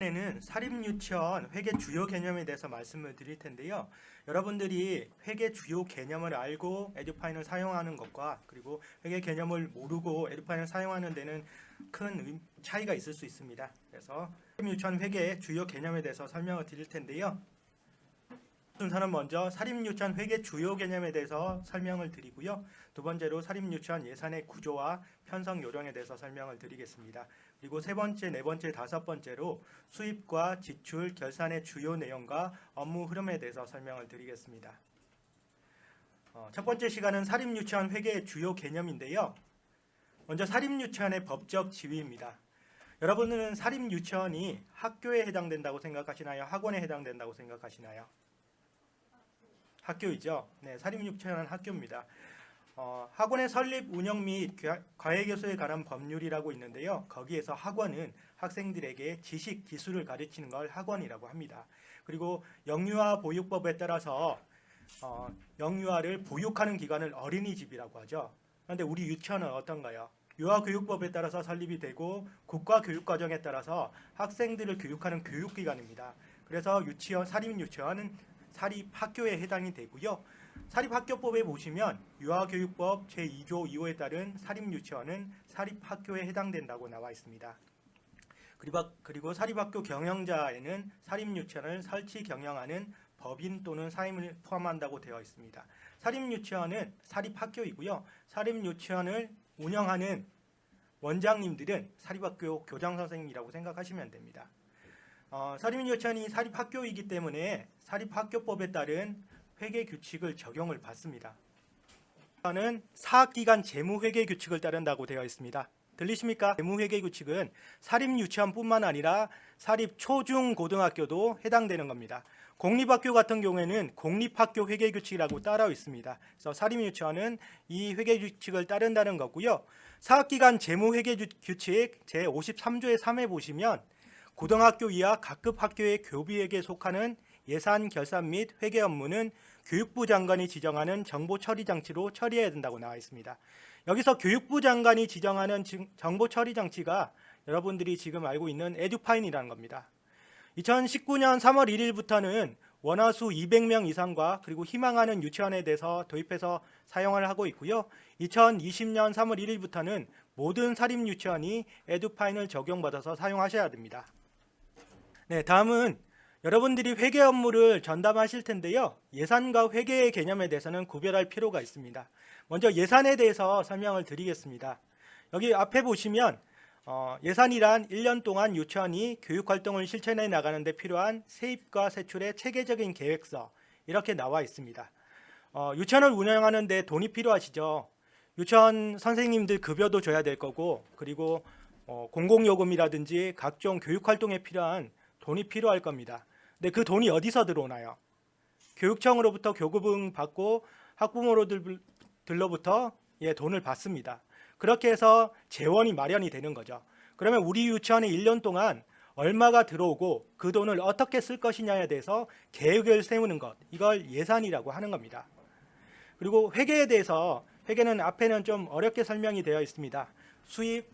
이번에는 사립유치원 회계 주요 개념에 대해서 말씀을 드릴 텐데요. 여러분들이 회계 주요 개념을 알고 에듀파인을 사용하는 것과 그리고 회계 개념을 모르고 에듀파인을 사용하는 데는 큰 차이가 있을 수 있습니다. 그래서 사립유치원 회계 주요 개념에 대해서 설명을 드릴 텐데요. 순서는 먼저 사립유치원 회계 주요 개념에 대해서 설명을 드리고요. 두 번째로 사립유치원 예산의 구조와 편성 요령에 대해서 설명을 드리겠습니다. 그리고 세 번째, 네 번째, 다섯 번째로 수입과 지출, 결산의 주요 내용과 업무 흐름에 대해서 설명을 드리겠습니다. 첫 번째 시간은 사립유치원 회계의 주요 개념인데요. 먼저 사립유치원의 법적 지위입니다. 여러분은 사립유치원이 학교에 해당된다고 생각하시나요? 학원에 해당된다고 생각하시나요? 학교이죠. 네, 사립유치원은 학교입니다. 학원의 설립, 운영 및 과외교수에 관한 법률이라고 있는데요. 거기에서 학원은 학생들에게 지식, 기술을 가르치는 걸 학원이라고 합니다. 그리고 영유아 보육법에 따라서 영유아를 보육하는 기관을 어린이집이라고 하죠. 그런데 우리 유치원은 어떤가요? 유아교육법에 따라서 설립이 되고 국가교육과정에 따라서 학생들을 교육하는 교육기관입니다. 그래서 사립유치원은 사립학교에 해당이 되고요. 사립학교법에 보시면 유아교육법 제2조 2호에 따른 사립유치원은 사립학교에 해당된다고 나와 있습니다. 그리고 사립학교 경영자에는 사립유치원을 설치 경영하는 법인 또는 사임을 포함한다고 되어 있습니다. 사립유치원은 사립학교이고요. 사립유치원을 운영하는 원장님들은 사립학교 교장선생님이라고 생각하시면 됩니다. 사립유치원이 사립학교이기 때문에 사립학교법에 따른 회계규칙을 적용을 받습니다. 는 사학기간 재무회계규칙을 따른다고 되어 있습니다. 들리십니까? 재무회계규칙은 사립유치원뿐만 아니라 사립초중고등학교도 해당되는 겁니다. 공립학교 같은 경우에는 공립학교 회계규칙이라고 따라 있습니다. 그래서 사립유치원은 이 회계규칙을 따른다는 거고요. 사학기간 재무회계규칙 제53조의 3에 보시면 고등학교 이하 각급 학교의 교비에게 속하는 예산 결산 및 회계 업무는 교육부 장관이 지정하는 정보 처리 장치로 처리해야 된다고 나와 있습니다. 여기서 교육부 장관이 지정하는 정보 처리 장치가 여러분들이 지금 알고 있는 에듀파인이라는 겁니다. 2019년 3월 1일부터는 원화수 200명 이상과 그리고 희망하는 유치원에 대해서 도입해서 사용을 하고 있고요. 2020년 3월 1일부터는 모든 사립유치원이 에듀파인을 적용받아서 사용하셔야 됩니다. 네, 다음은 여러분들이 회계 업무를 전담하실 텐데요. 예산과 회계의 개념에 대해서는 구별할 필요가 있습니다. 먼저 예산에 대해서 설명을 드리겠습니다. 여기 앞에 보시면 예산이란 1년 동안 유치원이 교육활동을 실천해 나가는 데 필요한 세입과 세출의 체계적인 계획서 이렇게 나와 있습니다. 유치원을 운영하는 데 돈이 필요하시죠. 유치원 선생님들 급여도 줘야 될 거고 그리고 공공요금이라든지 각종 교육활동에 필요한 돈이 필요할 겁니다. 근데 그 돈이 어디서 들어오나요? 교육청으로부터 교부금 받고 학부모들로부터 돈을 받습니다. 그렇게 해서 재원이 마련이 되는 거죠. 그러면 우리 유치원에 1년 동안 얼마가 들어오고 그 돈을 어떻게 쓸 것이냐에 대해서 계획을 세우는 것, 이걸 예산이라고 하는 겁니다. 그리고 회계에 대해서 회계는 앞에는 좀 어렵게 설명이 되어 있습니다. 수입,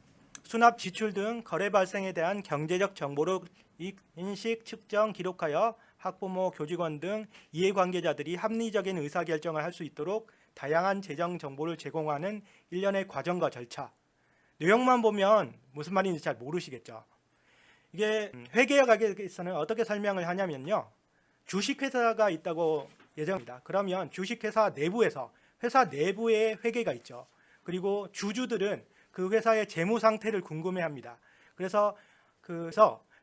수납, 지출 등 거래 발생에 대한 경제적 정보를 인식, 측정, 기록하여 학부모, 교직원 등 이해관계자들이 합리적인 의사결정을 할 수 있도록 다양한 재정 정보를 제공하는 일련의 과정과 절차. 내용만 보면 무슨 말인지 잘 모르시겠죠. 이게 회계학에서는 어떻게 설명을 하냐면요. 주식회사가 있다고 예정합니다. 그러면 주식회사 내부에서 회사 내부에 회계가 있죠. 그리고 주주들은 그 회사의 재무 상태를 궁금해합니다. 그래서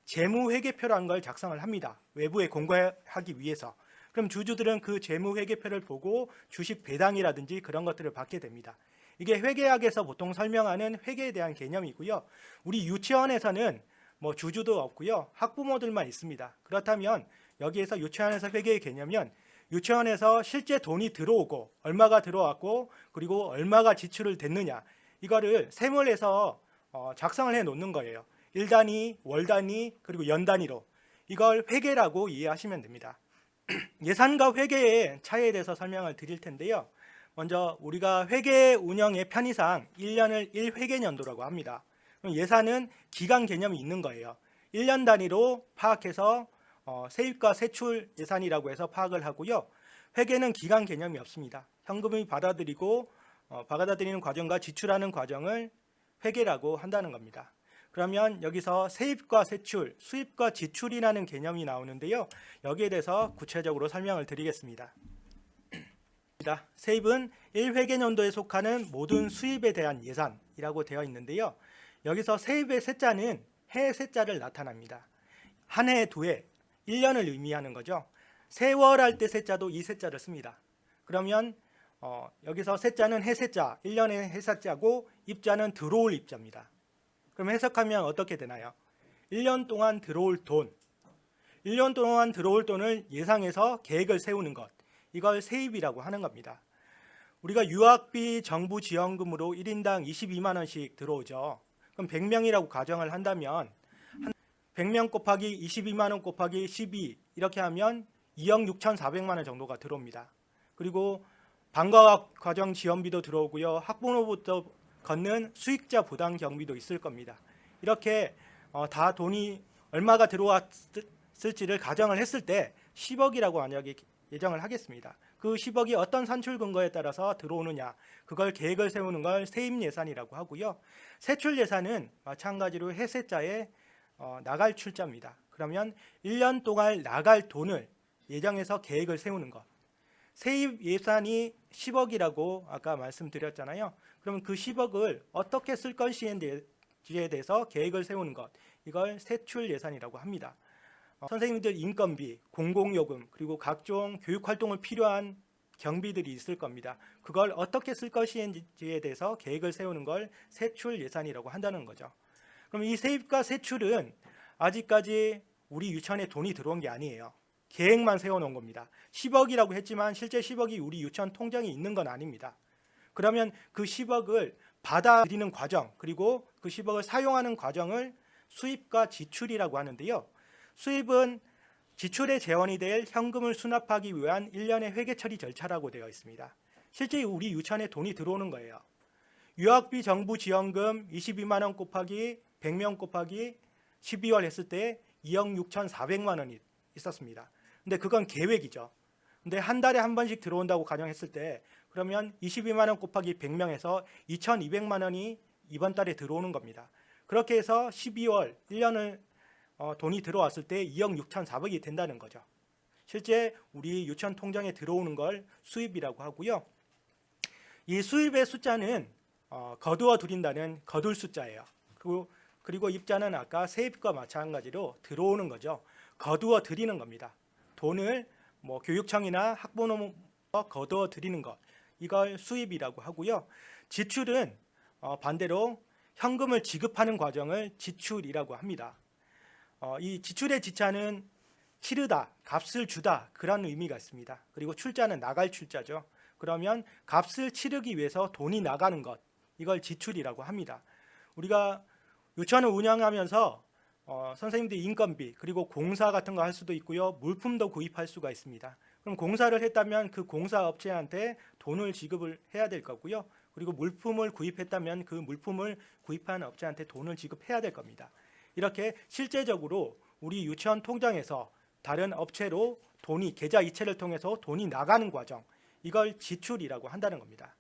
재무회계표라는 걸 작성을 합니다. 외부에 공개하기 위해서. 그럼 주주들은 그 재무회계표를 보고 주식 배당이라든지 그런 것들을 받게 됩니다. 이게 회계학에서 보통 설명하는 회계에 대한 개념이고요. 우리 유치원에서는 주주도 없고요. 학부모들만 있습니다. 그렇다면 여기에서 유치원에서 회계의 개념은 유치원에서 실제 돈이 들어오고 얼마가 들어왔고 그리고 얼마가 지출을 됐느냐 이거를 세물에서 작성을 해 놓는 거예요. 일 단위, 월 단위, 그리고 연 단위로 이걸 회계라고 이해하시면 됩니다. 예산과 회계의 차이에 대해서 설명을 드릴 텐데요. 먼저 우리가 회계 운영의 편의상 1년을 1회계년도라고 합니다. 그럼 예산은 기간 개념이 있는 거예요. 1년 단위로 파악해서 세입과 세출 예산이라고 해서 파악을 하고요. 회계는 기간 개념이 없습니다. 현금이 받아들이는 과정과 지출하는 과정을 회계라고 한다는 겁니다. 그러면 여기서 세입과 세출, 수입과 지출이라는 개념이 나오는데요. 여기에 대해서 구체적으로 설명을 드리겠습니다. 세입은 1회계년도에 속하는 모든 수입에 대한 예산이라고 되어 있는데요. 여기서 세입의 세자는 해 세자를 나타납니다. 한 해, 두 해, 1년을 의미하는 거죠. 세월 할 때 세자도 이 세자를 씁니다. 그러면 여기서 세자는 해 세자, 1년의 해 세자고 입자는 들어올 입자입니다. 그럼 해석하면 어떻게 되나요? 1년 동안 들어올 돈, 1년 동안 들어올 돈을 예상해서 계획을 세우는 것, 이걸 세입이라고 하는 겁니다. 우리가 유학비 정부 지원금으로 1인당 22만 원씩 들어오죠. 그럼 100명이라고 가정을 한다면 100명 곱하기 22만 원 곱하기 12 이렇게 하면 2억 6,400만 원 정도가 들어옵니다. 그리고 방과학 과정 지원비도 들어오고요. 학부모부터 걷는 수익자 부담 경비도 있을 겁니다. 이렇게 다 돈이 얼마가 들어왔을지를 가정을 했을 때 10억이라고 만약에 예정을 하겠습니다. 그 10억이 어떤 산출 근거에 따라서 들어오느냐, 그걸 계획을 세우는 걸 세입 예산이라고 하고요. 세출 예산은 마찬가지로 해세자에 나갈 출자입니다. 그러면 1년 동안 나갈 돈을 예정해서 계획을 세우는 것. 세입 예산이 10억이라고 아까 말씀드렸잖아요. 그러면 그 10억을 어떻게 쓸 것인지에 대해서 계획을 세우는 것. 이걸 세출 예산이라고 합니다. 선생님들 인건비, 공공요금, 그리고 각종 교육활동을 필요한 경비들이 있을 겁니다. 그걸 어떻게 쓸 것인지에 대해서 계획을 세우는 걸 세출 예산이라고 한다는 거죠. 그럼 이 세입과 세출은 아직까지 우리 유치원에 돈이 들어온 게 아니에요. 계획만 세워놓은 겁니다. 10억이라고 했지만 실제 10억이 우리 유치원 통장에 있는 건 아닙니다. 그러면 그 10억을 받아들이는 과정, 그리고 그 10억을 사용하는 과정을 수입과 지출이라고 하는데요. 수입은 지출의 재원이 될 현금을 수납하기 위한 1년의 회계 처리 절차라고 되어 있습니다. 실제 우리 유치원에 돈이 들어오는 거예요. 유학비 정부 지원금 22만 원 곱하기 100명 곱하기 12월 했을 때 2억 6,400만 원이 있었습니다. 근데 그건 계획이죠. 근데 한 달에 한 번씩 들어온다고 가정했을 때 그러면 22만 원 곱하기 100명에서 2,200만 원이 이번 달에 들어오는 겁니다. 그렇게 해서 12월 1년을 돈이 들어왔을 때 2억 6,400이 된다는 거죠. 실제 우리 유치원 통장에 들어오는 걸 수입이라고 하고요. 이 수입의 숫자는 거두어 드린다는 거둘 숫자예요. 그리고 입자는 아까 세입과 마찬가지로 들어오는 거죠. 거두어 드리는 겁니다. 돈을 교육청이나 학부모가 거두어 드리는 것, 이걸 수입이라고 하고요. 지출은 반대로 현금을 지급하는 과정을 지출이라고 합니다. 이 지출의 지차는 치르다, 값을 주다, 그런 의미가 있습니다. 그리고 출자는 나갈 출자죠. 그러면 값을 치르기 위해서 돈이 나가는 것, 이걸 지출이라고 합니다. 우리가 유치원을 운영하면서 선생님들 인건비, 그리고 공사 같은 거 할 수도 있고요. 물품도 구입할 수가 있습니다. 그럼 공사를 했다면 그 공사 업체한테 돈을 지급을 해야 될 거고요. 그리고 물품을 구입했다면 그 물품을 구입한 업체한테 돈을 지급해야 될 겁니다. 이렇게 실제적으로 우리 유치원 통장에서 다른 업체로 돈이 계좌 이체를 통해서 돈이 나가는 과정, 이걸 지출이라고 한다는 겁니다.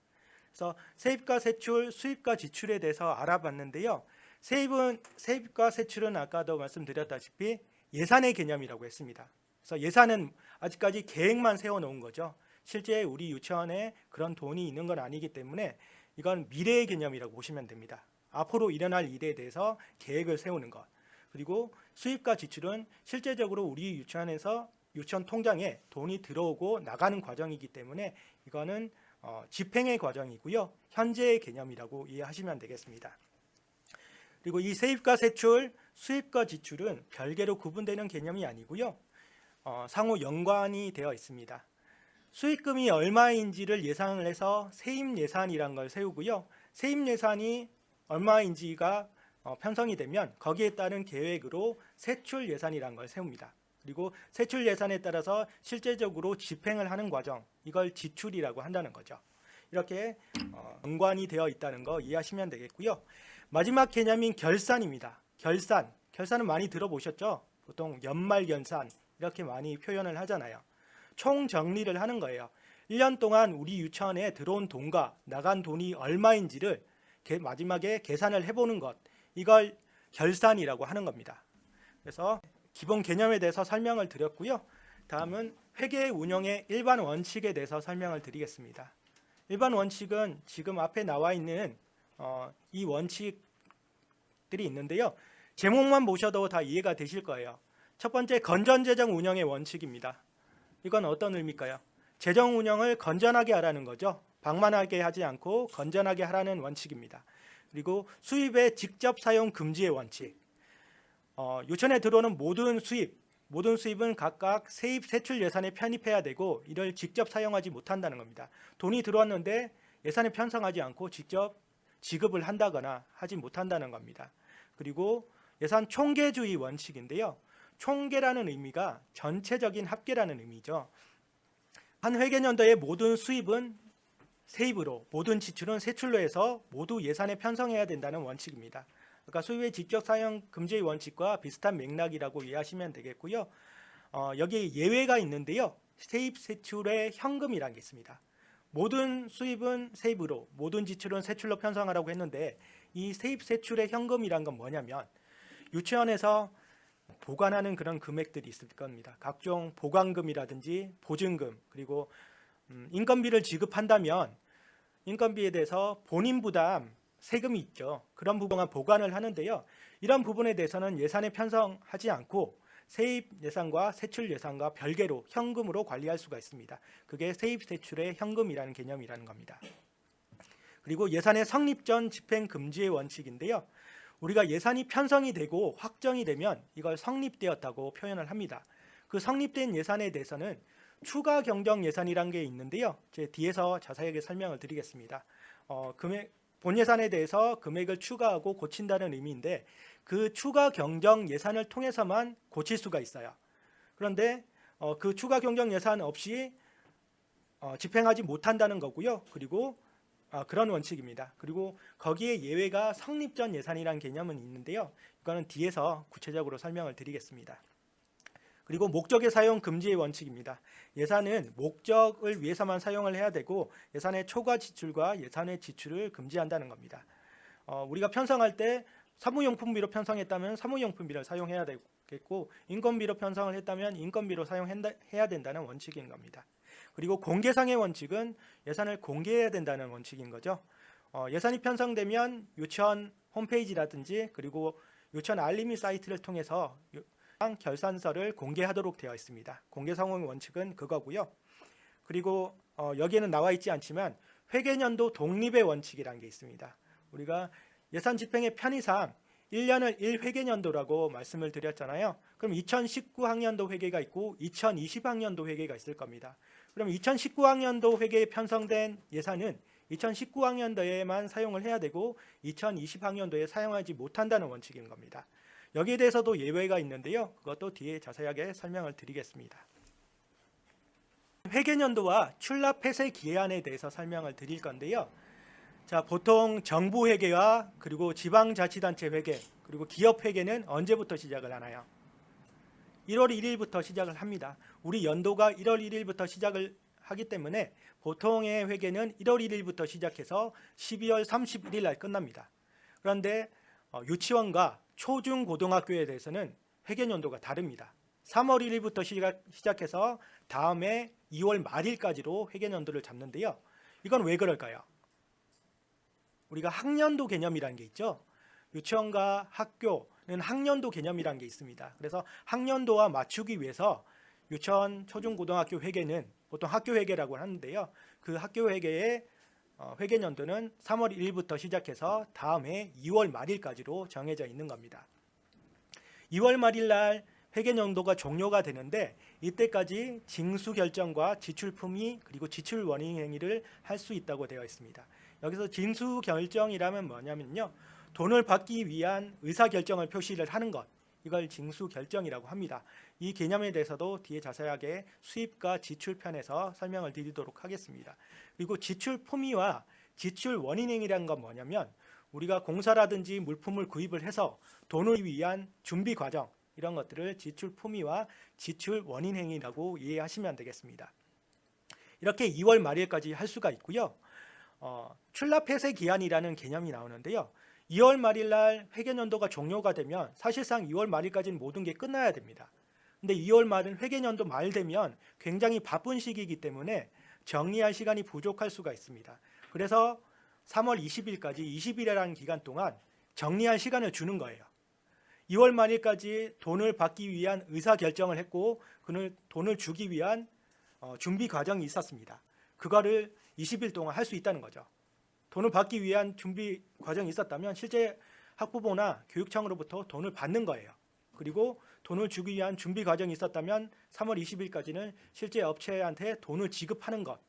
그래서 세입과 세출, 수입과 지출에 대해서 알아봤는데요. 세입과 세출은 아까도 말씀드렸다시피 예산의 개념이라고 했습니다. 그래서 예산은 아직까지 계획만 세워놓은 거죠. 실제 우리 유치원에 그런 돈이 있는 건 아니기 때문에 이건 미래의 개념이라고 보시면 됩니다. 앞으로 일어날 일에 대해서 계획을 세우는 것. 그리고 수입과 지출은 실제적으로 우리 유치원에서 유치원 통장에 돈이 들어오고 나가는 과정이기 때문에 이거는 집행의 과정이고요. 현재의 개념이라고 이해하시면 되겠습니다. 그리고 이 세입과 세출, 수입과 지출은 별개로 구분되는 개념이 아니고요. 상호 연관이 되어 있습니다. 수익금이 얼마인지를 예상을 해서 세입 예산이란 걸 세우고요. 세입 예산이 얼마인지가 편성이 되면 거기에 따른 계획으로 세출 예산이란 걸 세웁니다. 그리고 세출 예산에 따라서 실제적으로 집행을 하는 과정, 이걸 지출이라고 한다는 거죠. 이렇게 연관이 되어 있다는 거 이해하시면 되겠고요. 마지막 개념인 결산입니다. 결산은 많이 들어보셨죠? 보통 연말연산 이렇게 많이 표현을 하잖아요. 총 정리를 하는 거예요. 1년 동안 우리 유치원에 들어온 돈과 나간 돈이 얼마인지를 마지막에 계산을 해보는 것, 이걸 결산이라고 하는 겁니다. 그래서 기본 개념에 대해서 설명을 드렸고요. 다음은 회계 운영의 일반 원칙에 대해서 설명을 드리겠습니다. 일반 원칙은 지금 앞에 나와 있는 이 원칙들이 있는데요. 제목만 보셔도 다 이해가 되실 거예요. 첫 번째, 건전재정 운영의 원칙입니다. 이건 어떤 의미일까요? 재정 운영을 건전하게 하라는 거죠. 방만하게 하지 않고 건전하게 하라는 원칙입니다. 그리고 수입의 직접 사용 금지의 원칙. 유치원에 들어오는 모든 수입은 각각 세입 세출 예산에 편입해야 되고 이를 직접 사용하지 못한다는 겁니다. 돈이 들어왔는데 예산에 편성하지 않고 직접 지급을 한다거나 하지 못한다는 겁니다. 그리고 예산 총계주의 원칙인데요. 총계라는 의미가 전체적인 합계라는 의미죠. 한 회계년도의 모든 수입은 세입으로, 모든 지출은 세출로 해서 모두 예산에 편성해야 된다는 원칙입니다. 그러니까 수입의 직접 사용 금지의 원칙과 비슷한 맥락이라고 이해하시면 되겠고요. 여기 예외가 있는데요. 세입 세출의 현금이라는 게 있습니다. 모든 수입은 세입으로, 모든 지출은 세출로 편성하라고 했는데 이 세입 세출의 현금이란 건 뭐냐면 유치원에서 보관하는 그런 금액들이 있을 겁니다. 각종 보관금이라든지 보증금, 그리고 인건비를 지급한다면 인건비에 대해서 본인 부담 세금이 있죠. 그런 부분만 보관을 하는데요. 이런 부분에 대해서는 예산에 편성하지 않고 세입 예산과 세출 예산과 별개로 현금으로 관리할 수가 있습니다. 그게 세입 세출의 현금이라는 개념이라는 겁니다. 그리고 예산의 성립 전 집행 금지의 원칙인데요. 우리가 예산이 편성이 되고 확정이 되면 이걸 성립되었다고 표현을 합니다. 그 성립된 예산에 대해서는 추가 경정 예산이라는 게 있는데요. 제 뒤에서 자세하게 설명을 드리겠습니다. 본 예산에 대해서 금액을 추가하고 고친다는 의미인데 그 추가 경정 예산을 통해서만 고칠 수가 있어요. 그런데 그 추가 경정 예산 없이 집행하지 못한다는 거고요. 그리고 그런 원칙입니다. 그리고 거기에 예외가 성립 전 예산이라는 개념은 있는데요. 이거는 뒤에서 구체적으로 설명을 드리겠습니다. 그리고 목적의 사용 금지의 원칙입니다. 예산은 목적을 위해서만 사용을 해야 되고 예산의 초과 지출과 예산의 지출을 금지한다는 겁니다. 우리가 편성할 때 사무용품비로 편성했다면 사무용품비를 사용해야 되겠고 인건비로 편성을 했다면 인건비로 사용해야 된다는 원칙인 겁니다. 그리고 공개상의 원칙은 예산을 공개해야 된다는 원칙인 거죠. 예산이 편성되면 유치원 홈페이지라든지 그리고 유치원 알림이 사이트를 통해서 결산서를 공개하도록 되어 있습니다. 공개상의 원칙은 그거고요. 그리고 여기에는 나와 있지 않지만 회계년도 독립의 원칙이라는 게 있습니다. 우리가 예산 집행의 편의상 1년을 1회계년도라고 말씀을 드렸잖아요. 그럼 2019학년도 회계가 있고 2020학년도 회계가 있을 겁니다. 그럼 2019학년도 회계에 편성된 예산은 2019학년도에만 사용을 해야 되고 2020학년도에 사용하지 못한다는 원칙인 겁니다. 여기에 대해서도 예외가 있는데요. 그것도 뒤에 자세하게 설명을 드리겠습니다. 회계년도와 출납 폐쇄 기한에 대해서 설명을 드릴 건데요. 자, 보통 정부 회계와 그리고 지방자치단체 회계 그리고 기업 회계는 언제부터 시작을 하나요? 1월 1일부터 시작을 합니다. 우리 연도가 1월 1일부터 시작을 하기 때문에 보통의 회계는 1월 1일부터 시작해서 12월 31일 날 끝납니다. 그런데 유치원과 초중고등학교에 대해서는 회계연도가 다릅니다. 3월 1일부터 시작해서 다음에 2월 말일까지로 회계연도를 잡는데요. 이건 왜 그럴까요? 우리가 학년도 개념이라는 게 있죠. 유치원과 학교는 학년도 개념이라는 게 있습니다. 그래서 학년도와 맞추기 위해서 유치원, 초중고등학교 회계는 보통 학교 회계라고 하는데요. 그 학교 회계의 회계연도는 3월 1일부터 시작해서 다음해 2월 말일까지로 정해져 있는 겁니다. 2월 말일 날 회계연도가 종료가 되는데 이때까지 징수 결정과 지출 품위 그리고 지출 원인 행위를 할 수 있다고 되어 있습니다. 여기서 징수 결정이라면 뭐냐면요. 돈을 받기 위한 의사 결정을 표시를 하는 것. 이걸 징수 결정이라고 합니다. 이 개념에 대해서도 뒤에 자세하게 수입과 지출 편에서 설명을 드리도록 하겠습니다. 그리고 지출 품위와 지출 원인 행위라는 건 뭐냐면 우리가 공사라든지 물품을 구입을 해서 돈을 위한 준비 과정, 이런 것들을 지출 품위와 지출 원인 행위라고 이해하시면 되겠습니다. 이렇게 2월 말일까지 할 수가 있고요. 출납 폐쇄 기한이라는 개념이 나오는데요. 2월 말일 날 회계연도가 종료가 되면 사실상 2월 말일까지는 모든 게 끝나야 됩니다. 근데 2월 말은 회계연도 말 되면 굉장히 바쁜 시기이기 때문에 정리할 시간이 부족할 수가 있습니다. 그래서 3월 20일까지 20일이라는 기간 동안 정리할 시간을 주는 거예요. 2월 말일까지 돈을 받기 위한 의사결정을 했고 그 돈을 주기 위한 준비 과정이 있었습니다. 그거를 20일 동안 할 수 있다는 거죠. 돈을 받기 위한 준비 과정이 있었다면 실제 학부모나 교육청으로부터 돈을 받는 거예요. 그리고 돈을 주기 위한 준비 과정이 있었다면 3월 20일까지는 실제 업체한테 돈을 지급하는 것,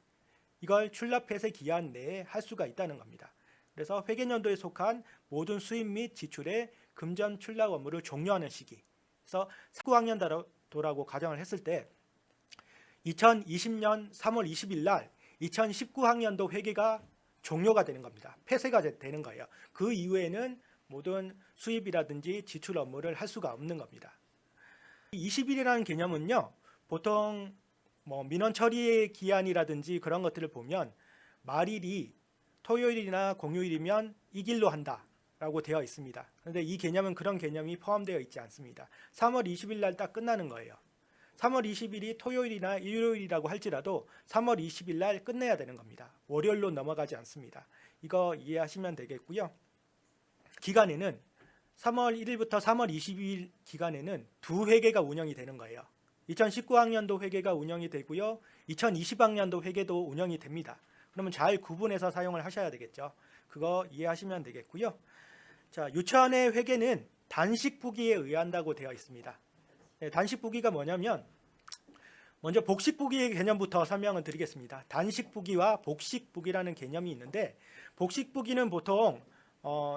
이걸 출납 폐쇄 기한 내에 할 수가 있다는 겁니다. 그래서 회계연도에 속한 모든 수입 및 지출의 금전 출납 업무를 종료하는 시기. 그래서 19학년도라고 가정을 했을 때 2020년 3월 20일 날 2019학년도 회계가 종료가 되는 겁니다. 폐쇄가 되는 거예요. 그 이후에는 모든 수입이라든지 지출 업무를 할 수가 없는 겁니다. 20일이라는 개념은요, 보통 민원 처리 기한이라든지 그런 것들을 보면 말일이 토요일이나 공휴일이면 이 길로 한다라고 되어 있습니다. 그런데 이 개념은 그런 개념이 포함되어 있지 않습니다. 3월 20일 날 딱 끝나는 거예요. 3월 20일이 토요일이나 일요일이라고 할지라도 3월 20일 날 끝내야 되는 겁니다. 월요일로 넘어가지 않습니다. 이거 이해하시면 되겠고요. 기간에는 3월 1일부터 3월 22일 기간에는 두 회계가 운영이 되는 거예요. 2019학년도 회계가 운영이 되고요. 2020학년도 회계도 운영이 됩니다. 그러면 잘 구분해서 사용을 하셔야 되겠죠. 그거 이해하시면 되겠고요. 자, 유치원의 회계는 단식부기에 의한다고 되어 있습니다. 네, 단식부기가 뭐냐면 먼저 복식부기의 개념부터 설명을 드리겠습니다. 단식부기와 복식부기라는 개념이 있는데 복식부기는 보통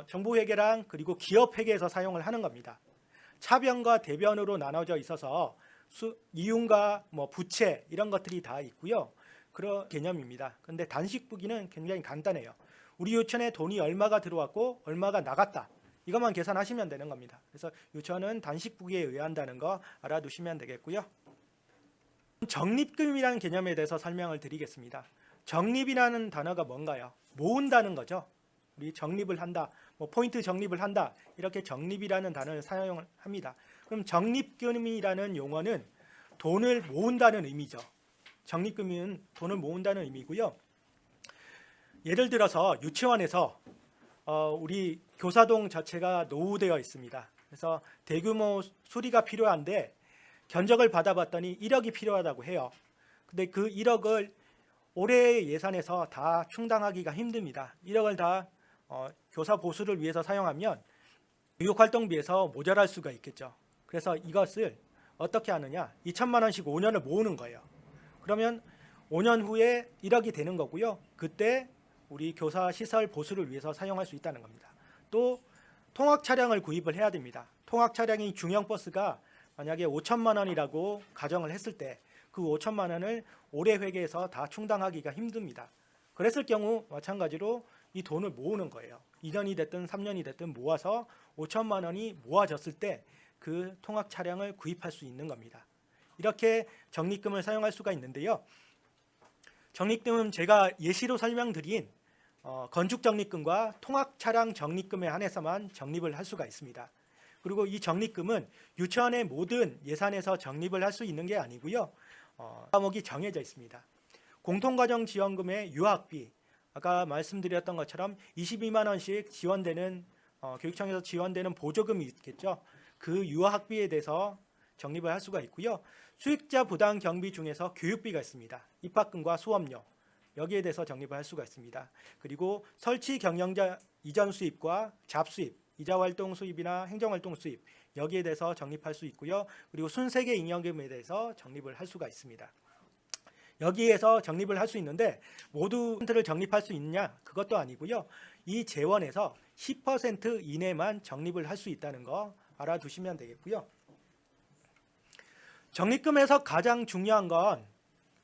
정부회계랑 그리고 기업회계에서 사용을 하는 겁니다. 차변과 대변으로 나눠져 있어서 이윤과 부채 이런 것들이 다 있고요. 그런 개념입니다. 그런데 단식부기는 굉장히 간단해요. 우리 유치원에 돈이 얼마가 들어왔고 얼마가 나갔다. 이것만 계산하시면 되는 겁니다. 그래서 유치원은 단식부기에 의한다는 거 알아두시면 되겠고요. 적립금이라는 개념에 대해서 설명을 드리겠습니다. 적립이라는 단어가 뭔가요? 모은다는 거죠. 우리 적립을 한다, 포인트 적립을 한다, 이렇게 적립이라는 단어를 사용을 합니다. 그럼 적립금이라는 용어는 돈을 모은다는 의미죠. 적립금은 돈을 모은다는 의미고요. 예를 들어서 유치원에서 우리 교사동 자체가 노후되어 있습니다. 그래서 대규모 수리가 필요한데 견적을 받아봤더니 1억이 필요하다고 해요. 근데 그 1억을 올해 예산에서 다 충당하기가 힘듭니다. 1억을 다 교사 보수를 위해서 사용하면 교육활동비에서 모자랄 수가 있겠죠. 그래서 이것을 어떻게 하느냐, 2천만 원씩 5년을 모으는 거예요. 그러면 5년 후에 1억이 되는 거고요. 그때 우리 교사 시설 보수를 위해서 사용할 수 있다는 겁니다. 또 통학 차량을 구입을 해야 됩니다. 통학 차량이 중형 버스가 만약에 5천만 원이라고 가정을 했을 때 그 5천만 원을 올해 회계에서 다 충당하기가 힘듭니다. 그랬을 경우 마찬가지로 이 돈을 모으는 거예요. 2년이 됐든 3년이 됐든 모아서 5천만 원이 모아졌을 때 그 통학 차량을 구입할 수 있는 겁니다. 이렇게 적립금을 사용할 수가 있는데요. 적립금은 제가 예시로 설명드린 건축 적립금과 통학 차량 적립금에 한해서만 적립을 할 수가 있습니다. 그리고 이 적립금은 유치원의 모든 예산에서 적립을 할 수 있는 게 아니고요. 과목이 정해져 있습니다. 공통과정 지원금의 유학비, 아까 말씀드렸던 것처럼 22만 원씩 지원되는 교육청에서 지원되는 보조금이 있겠죠. 그 유학비에 대해서 적립을 할 수가 있고요. 수익자 부담 경비 중에서 교육비가 있습니다. 입학금과 수업료, 여기에 대해서 적립을 할 수가 있습니다. 그리고 설치 경영자 이전 수입과 잡수입, 이자활동 수입이나 행정활동 수입, 여기에 대해서 적립할 수 있고요. 그리고 순세계 잉여금에 대해서 적립을 할 수가 있습니다. 여기에서 적립을 할 수 있는데 모두 를 적립할 수 있냐? 그것도 아니고요. 이 재원에서 10% 이내만 적립을 할 수 있다는 거 알아두시면 되겠고요. 적립금에서 가장 중요한 건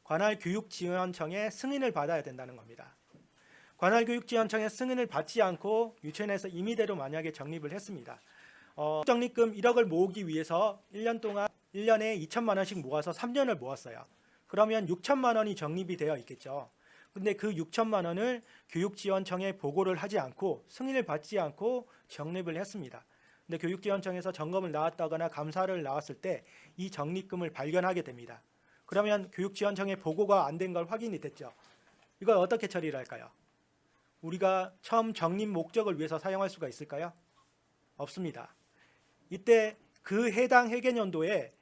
관할 교육지원청의 승인을 받아야 된다는 겁니다. 관할교육지원청의 승인을 받지 않고 유치원에서 임의대로 만약에 적립을 했습니다. 적립금 1억을 모으기 위해서 1년 동안 1년에 2천만 원씩 모아서 3년을 모았어요. 그러면 6천만 원이 적립이 되어 있겠죠. 근데 그 6천만 원을 교육지원청에 보고를 하지 않고 승인을 받지 않고 적립을 했습니다. 근데 교육지원청에서 점검을 나왔다거나 감사를 나왔을 때 이 적립금을 발견하게 됩니다. 그러면 교육지원청에 보고가 안 된 걸 확인이 됐죠. 이걸 어떻게 처리를 할까요? 우리가 처음 적립 목적을 위해서 사용할 수가 있을까요? 없습니다. 이때 그 해당 회계연도에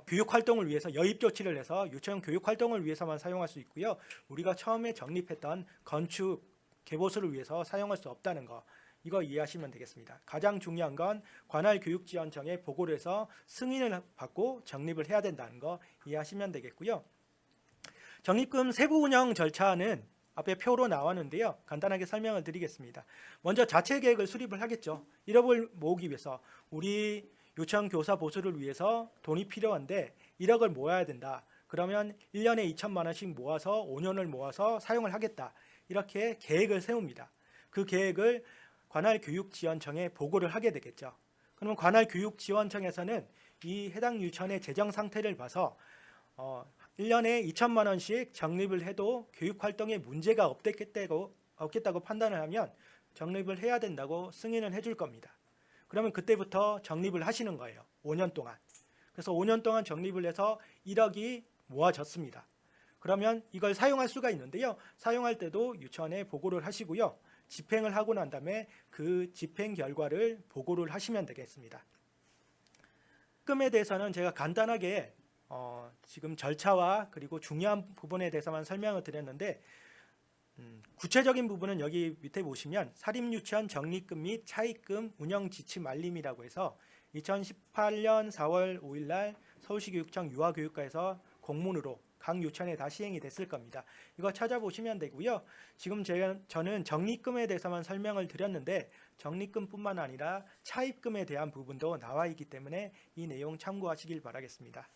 교육활동을 위해서 여입조치를 해서 유치원 교육활동을 위해서만 사용할 수 있고요. 우리가 처음에 적립했던 건축, 개보수를 위해서 사용할 수 없다는 거, 이거 이해하시면 되겠습니다. 가장 중요한 건 관할교육지원청에 보고를 해서 승인을 받고 적립을 해야 된다는 거 이해하시면 되겠고요. 적립금 세부 운영 절차는 앞에 표로 나왔는데요. 간단하게 설명을 드리겠습니다. 먼저 자체 계획을 수립을 하겠죠. 1억을 모으기 위해서 우리 유치원 교사 보수를 위해서 돈이 필요한데 1억을 모아야 된다. 그러면 1년에 2천만 원씩 모아서 5년을 모아서 사용을 하겠다. 이렇게 계획을 세웁니다. 그 계획을 관할교육지원청에 보고를 하게 되겠죠. 그러면 관할교육지원청에서는 이 해당 유치원의 재정 상태를 봐서 1년에 2천만 원씩 적립을 해도 교육활동에 문제가 없겠다고 판단을 하면 적립을 해야 된다고 승인을 해줄 겁니다. 그러면 그때부터 적립을 하시는 거예요. 5년 동안. 그래서 5년 동안 적립을 해서 1억이 모아졌습니다. 그러면 이걸 사용할 수가 있는데요. 사용할 때도 유치원에 보고를 하시고요. 집행을 하고 난 다음에 그 집행 결과를 보고를 하시면 되겠습니다. 금에 대해서는 제가 간단하게 지금 절차와 그리고 중요한 부분에 대해서만 설명을 드렸는데 구체적인 부분은 여기 밑에 보시면 사립유치원 적립금 및 차입금 운영 지침 말림이라고 해서 2018년 4월 5일 날 서울시 교육청 유아교육과에서 공문으로 각 유치원에 다 시행이 됐을 겁니다. 이거 찾아보시면 되고요. 지금 저는 적립금에 대해서만 설명을 드렸는데 적립금뿐만 아니라 차입금에 대한 부분도 나와 있기 때문에 이 내용 참고하시길 바라겠습니다.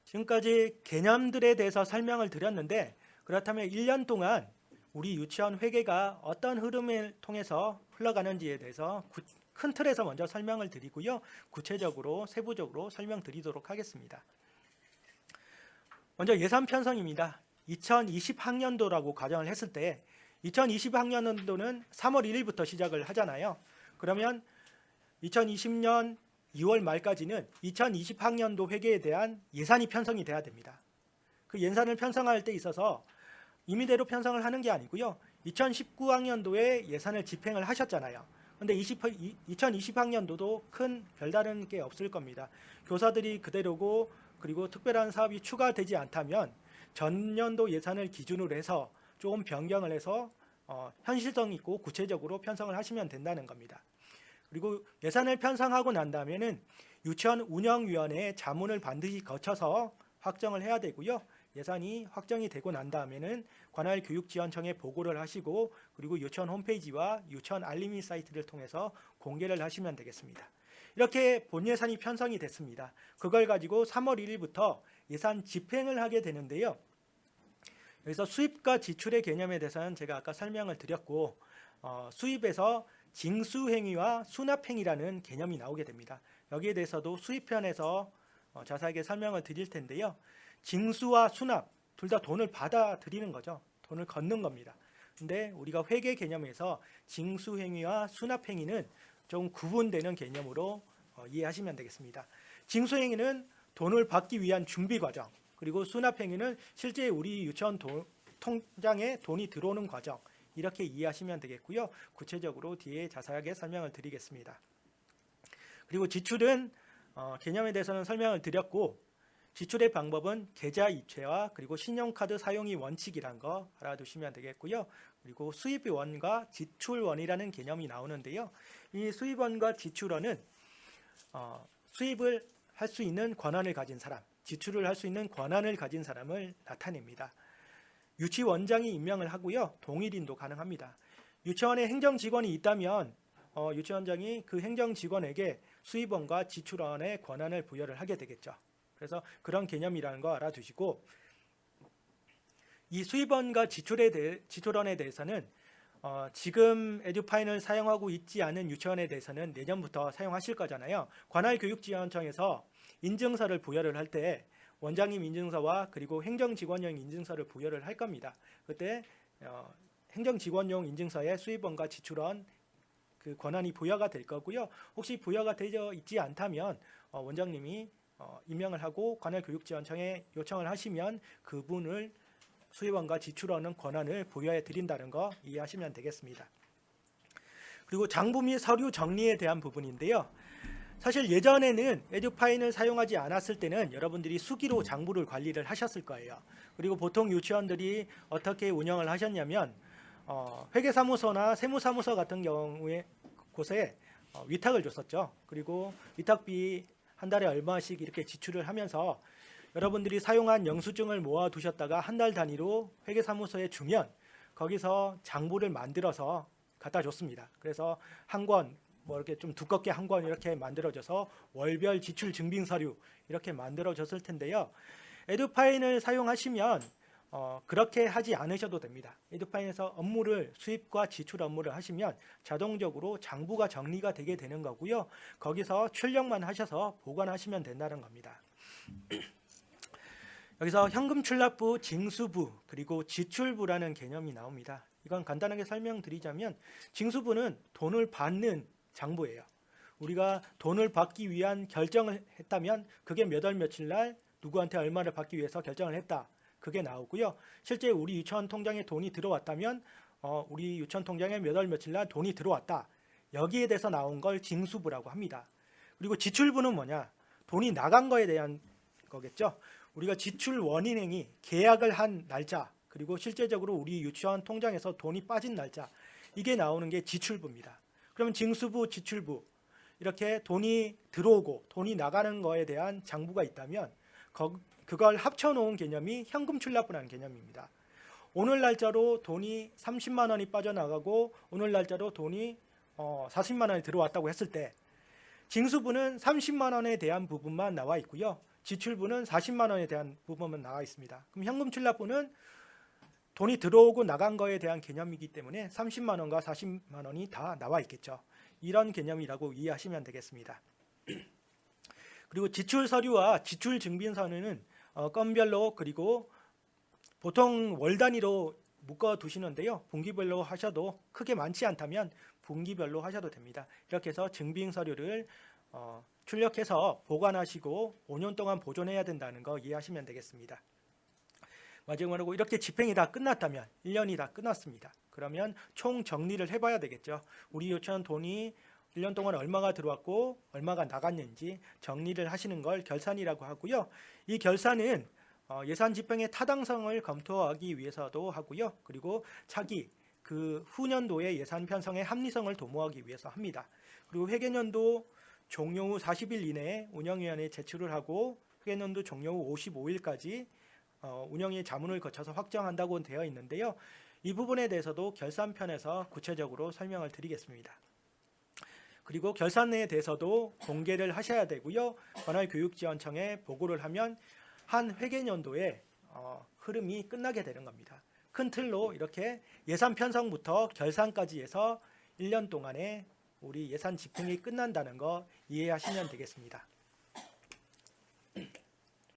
지금까지 개념들에 대해서 설명을 드렸는데 그렇다면 1년 동안 우리 유치원 회계가 어떤 흐름을 통해서 흘러가는지에 대해서 큰 틀에서 먼저 설명을 드리고요. 구체적으로 세부적으로 설명드리도록 하겠습니다. 먼저 예산 편성입니다. 2020학년도라고 가정을 했을 때 2020학년도는 3월 1일부터 시작을 하잖아요. 그러면 2020년 2월 말까지는 2020학년도 회계에 대한 예산이 편성이 돼야 됩니다. 그 예산을 편성할 때 있어서 임의대로 편성을 하는 게 아니고요. 2019학년도에 예산을 집행을 하셨잖아요. 그런데 2020학년도도 큰 별다른 게 없을 겁니다. 교사들이 그대로고 그리고 특별한 사업이 추가되지 않다면 전년도 예산을 기준으로 해서 조금 변경을 해서 현실성 있고 구체적으로 편성을 하시면 된다는 겁니다. 그리고 예산을 편성하고 난 다음에는 유치원 운영위원회의 자문을 반드시 거쳐서 확정을 해야 되고요. 예산이 확정이 되고 난 다음에는 관할교육지원청에 보고를 하시고 그리고 유치원 홈페이지와 유치원 알림이 사이트를 통해서 공개를 하시면 되겠습니다. 이렇게 본 예산이 편성이 됐습니다. 그걸 가지고 3월 1일부터 예산 집행을 하게 되는데요. 여기서 수입과 지출의 개념에 대해서는 제가 아까 설명을 드렸고 수입에서 징수행위와 수납행위라는 개념이 나오게 됩니다. 여기에 대해서도 수입편에서 자세하게 설명을 드릴 텐데요. 징수와 수납 둘 다 돈을 받아들이는 거죠. 돈을 걷는 겁니다. 근데 우리가 회계 개념에서 징수행위와 수납행위는 좀 구분되는 개념으로 이해하시면 되겠습니다. 징수행위는 돈을 받기 위한 준비 과정, 그리고 수납행위는 실제 우리 유치원 통장에 돈이 들어오는 과정, 이렇게 이해하시면 되겠고요. 구체적으로 뒤에 자세하게 설명을 드리겠습니다. 그리고 지출은 개념에 대해서는 설명을 드렸고 지출의 방법은 계좌 입체와 그리고 신용카드 사용이 원칙이란 거 알아두시면 되겠고요. 그리고 수입원과 지출원이라는 개념이 나오는데요. 이 수입원과 지출원은 수입을 할 수 있는 권한을 가진 사람, 지출을 할 수 있는 권한을 가진 사람을 나타냅니다. 유치원장이 임명을 하고요. 동일인도 가능합니다. 유치원에 행정직원이 있다면 유치원장이 그 행정직원에게 수입원과 지출원의 권한을 부여를 하게 되겠죠. 그래서 그런 개념이라는 거 알아두시고 이 수입원과 지출원에 대해서는 지금 에듀파인을 사용하고 있지 않은 유치원에 대해서는 내년부터 사용하실 거잖아요. 관할교육지원청에서 인증서를 부여를 할 때 원장님 인증서와 그리고 행정직원용 인증서를 부여를 할 겁니다. 그때 행정직원용 인증서에 수입원과 지출원 그 권한이 부여가 될 거고요. 혹시 부여가 되어 있지 않다면 원장님이 임명을 하고 관할교육지원청에 요청을 하시면 그분을 수입원과 지출원은 권한을 부여해 드린다는 거 이해하시면 되겠습니다. 그리고 장부 및 서류 정리에 대한 부분인데요. 사실 예전에는 에듀파인을 사용하지 않았을 때는 여러분들이 수기로 장부를 관리를 하셨을 거예요. 그리고 보통 유치원들이 어떻게 운영을 하셨냐면 회계사무소나 세무사무소 같은 경우에 곳에 위탁을 줬었죠. 그리고 위탁비 한 달에 얼마씩 이렇게 지출을 하면서 여러분들이 사용한 영수증을 모아두셨다가 한 달 단위로 회계사무소에 주면 거기서 장부를 만들어서 갖다 줬습니다. 그래서 한 권, 뭐 이렇게 좀 두껍게 한 권 이렇게 만들어져서 월별 지출 증빙 서류 이렇게 만들어졌을 텐데요. 에듀파인을 사용하시면 그렇게 하지 않으셔도 됩니다. 에듀파인에서 업무를 수입과 지출 업무를 하시면 자동적으로 장부가 정리가 되게 되는 거고요. 거기서 출력만 하셔서 보관하시면 된다는 겁니다. 여기서 현금 출납부, 징수부, 그리고 지출부라는 개념이 나옵니다. 이건 간단하게 설명드리자면 징수부는 돈을 받는 장부예요. 우리가 돈을 받기 위한 결정을 했다면 그게 몇 월 며칠 날 누구한테 얼마를 받기 위해서 결정을 했다. 그게 나오고요. 실제 우리 유치원 통장에 돈이 들어왔다면 우리 유치원 통장에 몇 월 며칠 날 돈이 들어왔다. 여기에 대해서 나온 걸 징수부라고 합니다. 그리고 지출부는 뭐냐? 돈이 나간 거에 대한 거겠죠. 우리가 지출 원인행위, 계약을 한 날짜, 그리고 실제적으로 우리 유치원 통장에서 돈이 빠진 날짜, 이게 나오는 게 지출부입니다. 그러면 징수부, 지출부 이렇게 돈이 들어오고 돈이 나가는 거에 대한 장부가 있다면 그걸 합쳐놓은 개념이 현금 출납부라는 개념입니다. 오늘 날짜로 돈이 30만 원이 빠져나가고 오늘 날짜로 돈이 40만 원이 들어왔다고 했을 때 징수부는 30만 원에 대한 부분만 나와 있고요. 지출부는 40만 원에 대한 부분만 나와 있습니다. 그럼 현금 출납부는 돈이 들어오고 나간 거에 대한 개념이기 때문에 30만 원과 40만 원이 다 나와 있겠죠. 이런 개념이라고 이해하시면 되겠습니다. 그리고 지출 서류와 지출 증빙 서류는 건별로 그리고 보통 월 단위로 묶어 두시는데요. 분기별로 하셔도 크게 많지 않다면 분기별로 하셔도 됩니다. 이렇게 해서 증빙 서류를 출력해서 보관하시고 5년 동안 보존해야 된다는 거 이해하시면 되겠습니다. 마지막으로 이렇게 집행이 다 끝났다면 1년이 다 끝났습니다. 그러면 총 정리를 해봐야 되겠죠. 우리 유치원 돈이 1년 동안 얼마가 들어왔고 얼마가 나갔는지 정리를 하시는 걸 결산이라고 하고요. 이 결산은 예산 집행의 타당성을 검토하기 위해서도 하고요. 그리고 차기 그 후년도의 예산 편성의 합리성을 도모하기 위해서 합니다. 그리고 회계년도 종료 후 40일 이내에 운영위원회에 제출을 하고 회계년도 종료 후 55일까지 운영위 자문을 거쳐서 확정한다고 되어 있는데요. 이 부분에 대해서도 결산편에서 구체적으로 설명을 드리겠습니다. 그리고 결산에 대해서도 공개를 하셔야 되고요. 관할교육지원청에 보고를 하면 한 회계년도의 흐름이 끝나게 되는 겁니다. 큰 틀로 이렇게 예산 편성부터 결산까지 해서 1년 동안에 우리 예산 집행이 끝난다는 거 이해하시면 되겠습니다.